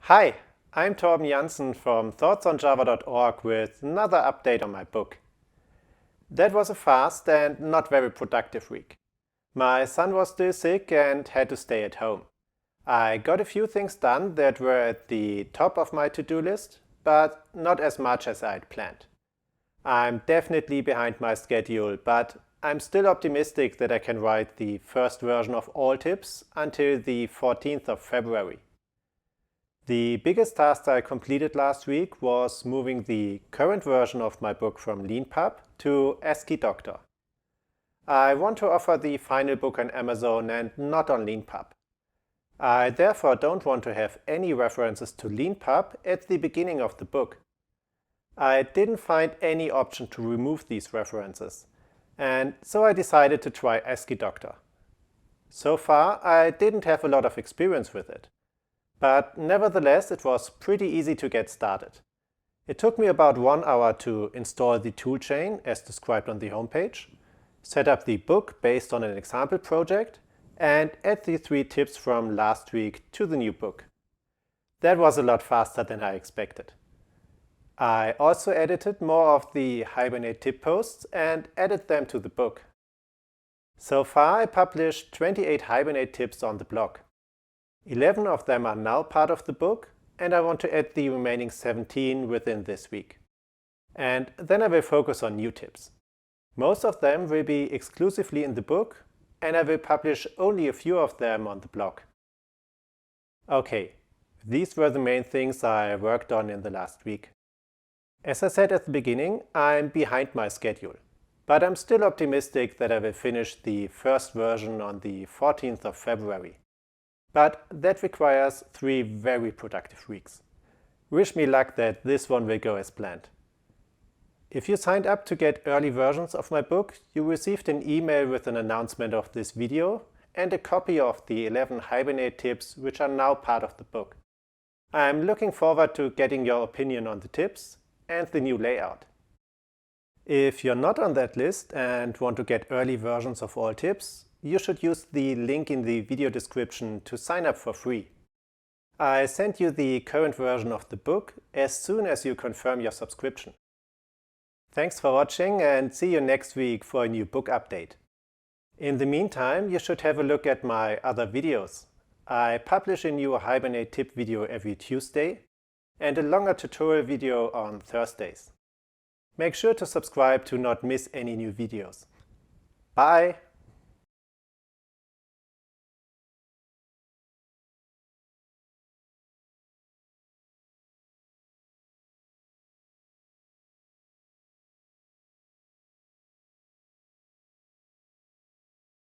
Hi, I'm Torben Janssen from thoughtsonjava.org with another update on my book. That was a fast and not very productive week. My son was still sick and had to stay at home. I got a few things done that were at the top of my to-do list, but not as much as I'd planned. I'm definitely behind my schedule, but I'm still optimistic that I can write the first version of all tips until the 14th of February. The biggest task I completed last week was moving the current version of my book from Leanpub to Asciidoctor. I want to offer the final book on Amazon and not on Leanpub. I therefore don't want to have any references to Leanpub at the beginning of the book. I didn't find any option to remove these references, and so I decided to try Asciidoctor. So far, I didn't have a lot of experience with it. But nevertheless, it was pretty easy to get started. It took me about 1 hour to install the toolchain as described on the homepage, set up the book based on an example project, and add the 3 tips from last week to the new book. That was a lot faster than I expected. I also edited more of the Hibernate tip posts and added them to the book. So far, I published 28 Hibernate tips on the blog. 11 of them are now part of the book, and I want to add the remaining 17 within this week. And then I will focus on new tips. Most of them will be exclusively in the book, and I will publish only a few of them on the blog. Okay, these were the main things I worked on in the last week. As I said at the beginning, I'm behind my schedule, but I'm still optimistic that I will finish the first version on the 14th of February. But that requires 3 very productive weeks. Wish me luck that this one will go as planned. If you signed up to get early versions of my book, you received an email with an announcement of this video and a copy of the 11 Hibernate tips which are now part of the book. I'm looking forward to getting your opinion on the tips and the new layout. If you're not on that list and want to get early versions of all tips, you should use the link in the video description to sign up for free. I sent you the current version of the book as soon as you confirm your subscription. Thanks for watching and see you next week for a new book update. In the meantime, you should have a look at my other videos. I publish a new Hibernate tip video every Tuesday and a longer tutorial video on Thursdays. Make sure to subscribe to not miss any new videos. Bye!